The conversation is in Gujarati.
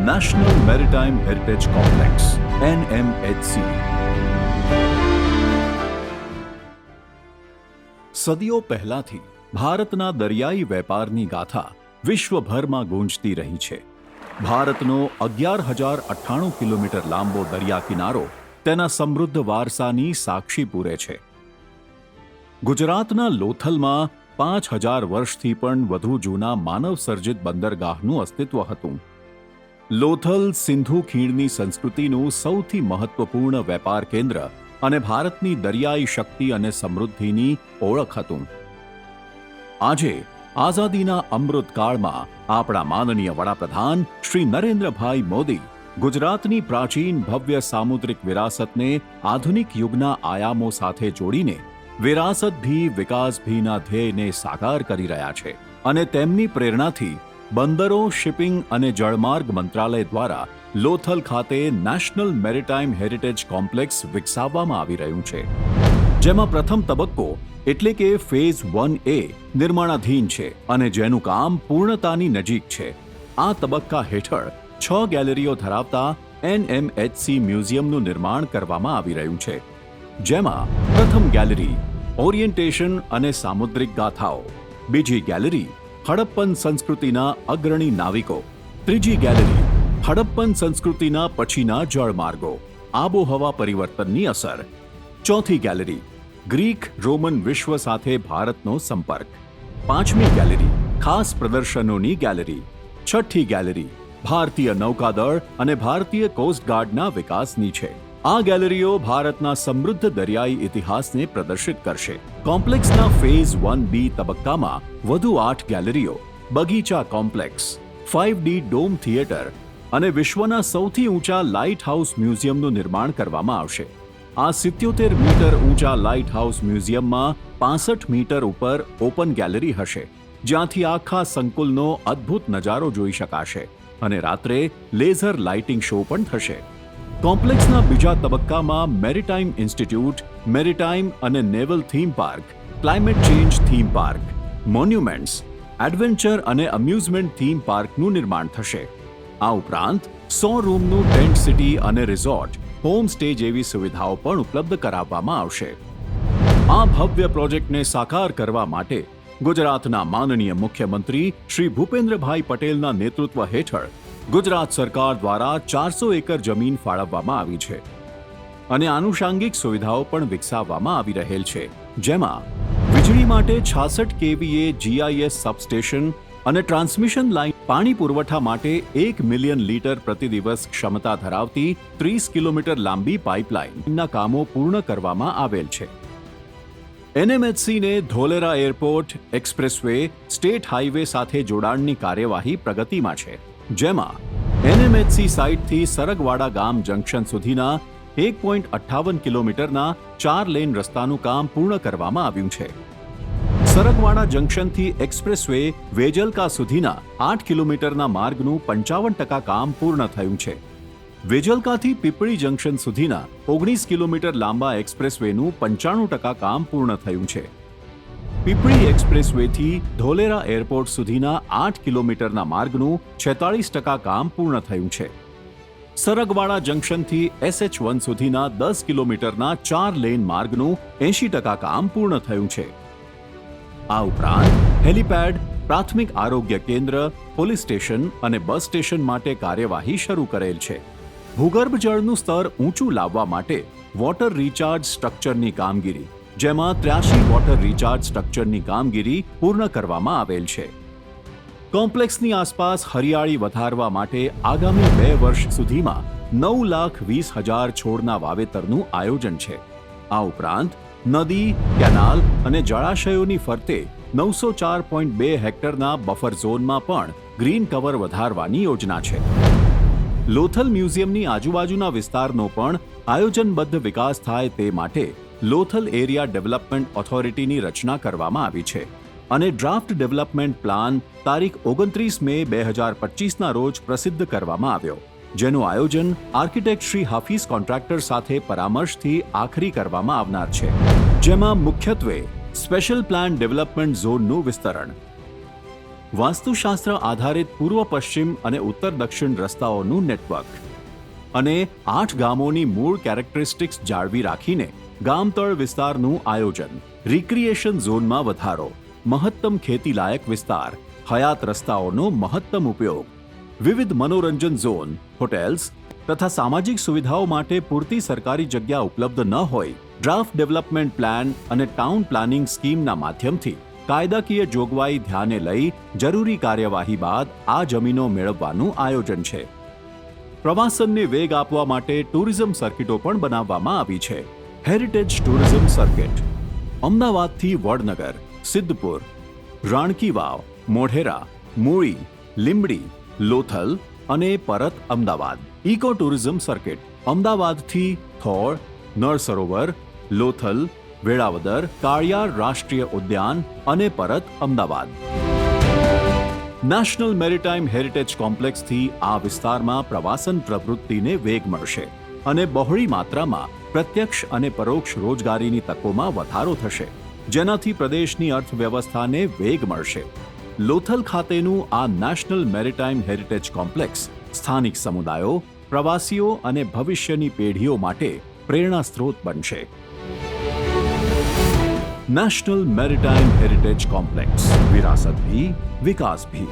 National maritime heritage complex NMHC. સદીઓ પહેલાથી ભારતના દરિયાઈ વેપારની ગાથા વિશ્વભરમાં ગુંજતી રહી છે. ભારતનો 11,098 કિલોમીટર લાંબો દરિયા કિનારો તેના સમૃદ્ધ વારસાની સાક્ષી પૂરે છે. ગુજરાતના લોથલમાં 5,000 વર્ષથી પણ વધુ જૂના માનવ સર્જિત બંદરગાહનું અસ્તિત્વ હતું. લોથલ સિંધુ ખીણની સંસ્કૃતિનું સૌથી મહત્વપૂર્ણ વેપાર કેન્દ્ર અને ભારતની દરિયાઈ શક્તિ અને સમૃદ્ધિની ઓળખ હતું. આજે આઝાદીના અમૃતકાળમાં આપણા માનનીય વડાપ્રધાન શ્રી નરેન્દ્રભાઈ મોદી ગુજરાતની પ્રાચીન ભવ્ય સામુદ્રિક વિરાસતને આધુનિક યુગના આયામો સાથે જોડીને વિરાસત ભી વિકાસ ભીના ધ્યેયને સાકાર કરી રહ્યા છે અને તેમની પ્રેરણાથી બંદરો, શિપિંગ અને જળમાર્ગ મંત્રાલય દ્વારા લોથલ ખાતે નેશનલ મેરીટાઈમ હેરિટેજ કોમ્પ્લેક્સ વિકસાવવામાં આવી રહ્યું છે, જેમાં પ્રથમ તબક્કો એટલે કે ફેઝ 1A નિર્માણાધીન છે અને જેનું કામ પૂર્ણતાની નજીક છે. આ તબક્કા હેઠળ 6 ગેલેરીઓ ધરાવતા NMHC મ્યુઝિયમનું નિર્માણ કરવામાં આવી રહ્યું છે, જેમાં પ્રથમ ગેલેરી ઓરિએન્ટેશન અને સામુદ્રિક ગાથાઓ, બીજી ગેલેરી હડપ્પન સંસ્કૃતિના અગ્રણી નાવિકો, ત્રીજી ગેલેરી હડપ્પન સંસ્કૃતિના પછીના જળમાર્ગો, આબોહવા પરિવર્તનની અસર, ચોથી ગેલેરી ગ્રીક રોમન વિશ્વ સાથે ભારતનો સંપર્ક, પાંચમી ગેલેરી ખાસ પ્રદર્શનોની ગેલેરી, છઠ્ઠી ગેલેરી ભારતીય નૌકાદળ અને ભારતીય કોસ્ટગાર્ડના વિકાસની છે. આ ગેલેરીઓ ભારતના સમૃદ્ધ દરિયાઈ ઇતિહાસને પ્રદર્શિત કરશે. કોમ્પ્લેક્સના ફેઝ 1B તબક્કામાં વધુ 8 ગેલેરીઓ, બગીચા કોમ્પ્લેક્સ, 5D ડોમ થિયેટર અને વિશ્વના સૌથી ઊંચા લાઇટ હાઉસ મ્યુઝિયમનું નિર્માણ કરવામાં આવશે. આ 77 મીટર ઊંચા લાઇટ હાઉસ મ્યુઝિયમમાં 65 મીટર ઉપર ઓપન ગેલેરી હશે, જ્યાંથી આખા સંકુલનો અદ્ભુત નજારો જોઈ શકાશે અને રાત્રે લેઝર લાઇટિંગ શો પણ થશે. કોમ્પ્લેક્સના બીજા તબક્કામાં મેરીટાઈમ ઇન્સ્ટિટ્યૂટ, મેરીટાઈમ અને naval theme park, climate change theme park, monuments, adventure અને અમ્યુઝમેન્ટ થીમ પાર્કનું નિર્માણ થશે. આ ઉપરાંત 100 રૂમનું ટેન્ટ સિટી અને રિઝોર્ટ, હોમ સ્ટે જેવી સુવિધાઓ પણ ઉપલબ્ધ કરાવવામાં આવશે. આ ભવ્ય પ્રોજેક્ટને સાકાર કરવા માટે ગુજરાતના માનનીય મુખ્યમંત્રી શ્રી ભૂપેન્દ્રભાઈ પટેલના નેતૃત્વ હેઠળ ગુજરાત સરકાર દ્વારા 400 એકર જમીન ફાળવવામાં આવી છે અને આનુષાંગિક સુવિધાઓ પણ વિકસાવવામાં આવી રહેલ છે, જેમાં વીજળી માટે 66 kVA GIS સબસ્ટેશન અને ટ્રાન્સમિશન લાઇન, પાણી પુરવઠા માટે 1 મિલિયન લીટર પ્રતિ દિવસ ક્ષમતા ધરાવતી 30 કિલોમીટર લાંબી પાઇપલાઇનના કામો પૂર્ણ કરવામાં આવેલ છે. NMHCને Dholera airport, expressway, state highway સાથે જોડાણની કાર્યવાહી પ્રગતિમાં છે, જેમાં NMHC સાઇટથી સરગવાડા ગામ જંકશન સુધીના 1.58 કિલોમીટરના 4 લેન રસ્તાનું કામ પૂર્ણ કરવામાં આવ્યું છે. સરગવાડા જંકશનથી એક્સપ્રેસવે વેજલકા સુધીના 8 કિલોમીટરના માર્ગનું 55% કામ પૂર્ણ થયું છે. વેજલકાથી પીપળી જંકશન સુધીના 19 કિલોમીટર લાંબા એક્સપ્રેસવેનું 95% કામ પૂર્ણ થયું છે. પીપળી એક્સપ્રેસવેથી ધોલેરા એરપોર્ટ સુધીના 8 કિલોમીટરના માર્ગનું 46% કામ પૂર્ણ થયું છે. સરગવાડા જંકશનથી SH1 સુધીના 10 કિલોમીટરના 4 લેન માર્ગનું 80% કામ પૂર્ણ થયું છે. આ ઉપરાંત હેલીપેડ, પ્રાથમિક આરોગ્ય કેન્દ્ર, પોલીસ સ્ટેશન અને બસ સ્ટેશન માટે કાર્યવાહી શરૂ કરેલ છે. ભૂગર્ભ જળનું સ્તર ઊંચું લાવવા માટે વોટર રિચાર્જ સ્ટ્રક્ચરની કામગીરી, જેમાં 83 વોટર રિચાર્જ સ્ટ્રક્ચરની કામગીરી પૂર્ણ કરવામાં આવેલ છે. કોમ્પ્લેક્સની આસપાસ હરિયાળી વધારવા માટે આગામી 2 વર્ષ સુધીમાં 9,20,000 છોડના વાવેતરનું આયોજન છે. આ ઉપરાંત નદી, કેનાલ અને જળાશયોની ફરતે 904.2 હેક્ટરના બફર ઝોનમાં પણ ગ્રીન કવર વધારવાની યોજના છે. લોથલ મ્યુઝિયમની આજુબાજુના વિસ્તારનો પણ આયોજનબદ્ધ વિકાસ થાય તે માટે લોથલ એરિયા ડેવલપમેન્ટ ઓથોરિટીની રચના કરવામાં આવી છે અને ડ્રાફ્ટ ડેવલપમેન્ટ પ્લાન તારીખ 29 મે 2025ના રોજ પ્રસિદ્ધ કરવામાં આવ્યો, જેનું આયોજન આર્કિટેક્ટ શ્રી હાફિઝ કોન્ટ્રાક્ટર સાથે પરામર્શથી આખરી કરવામાં આવનાર છે, જેમાં મુખ્યત્વે સ્પેશિયલ પ્લાન ડેવલપમેન્ટ ઝોનનું વિસ્તરણ, વાસ્તુશાસ્ત્ર આધારિત પૂર્વ પશ્ચિમ અને ઉત્તર દક્ષિણ રસ્તાઓનું નેટવર્ક અને 8 ગામોની મૂળ કેરેક્ટરિસ્ટિક્સ જાળવી રાખીને ગામતળ વિસ્તારનું આયોજન, રિક્રિએશન ઝોનમાં વધારો, મહત્તમ ખેતીલાયક વિસ્તાર, હયાત રસ્તાઓનો મહત્તમ ઉપયોગ, વિવિધ મનોરંજન ઝોન, હોટેલ્સ તથા સામાજિક સુવિધાઓ માટે પૂરતી સરકારી જગ્યા ઉપલબ્ધ ન હોય, ડ્રાફ્ટ ડેવલપમેન્ટ પ્લાન અને ટાઉન પ્લાનિંગ સ્કીમના માધ્યમથી કાયદાકીય જોગવાઈ ધ્યાને લઈ જરૂરી કાર્યવાહી બાદ આ જમીનો મેળવવાનું આયોજન છે. પ્રવાસનને વેગ આપવા માટે ટુરિઝમ સર્કિટો પણ બનાવવામાં આવી છે. હેરિટેજ ટુરિઝમ સર્કિટ અમદાવાદથી વડનગર, સિદ્ધપુર, રાણકી વાવ, મોઢેરા, મૂળી, લીંબડી, લોથલ અને પરત અમદાવાદ. ઇકો ટુરિઝમ સર્કિટ અમદાવાદથી થોળ, નળ સરોવર, લોથલ, વેળાવદર, કાળિયાર રાષ્ટ્રીય ઉદ્યાન અને પરત અમદાવાદ. નેશનલ મેરીટાઈમ હેરિટેજ કોમ્પ્લેક્સથી આ વિસ્તારમાં પ્રવાસન પ્રવૃત્તિને વેગ મળશે અને બહોળી માત્રામાં પ્રત્યક્ષ અને પરોક્ષ રોજગારીની તકોમાં વધારો થશે, જેનાથી પ્રદેશની અર્થવ્યવસ્થાને વેગ મળશે. લોથલ ખાતેનું આ નેશનલ મેરીટાઈમ હેરિટેજ કોમ્પ્લેક્સ સ્થાનિક સમુદાયો, પ્રવાસીઓ અને ભવિષ્યની પેઢીઓ માટે પ્રેરણા સ્ત્રોત બનશે. નેશનલ મેરીટાઈમ હેરિટેજ કોમ્પ્લેક્સ, વિરાસત ભી, વિકાસ ભી.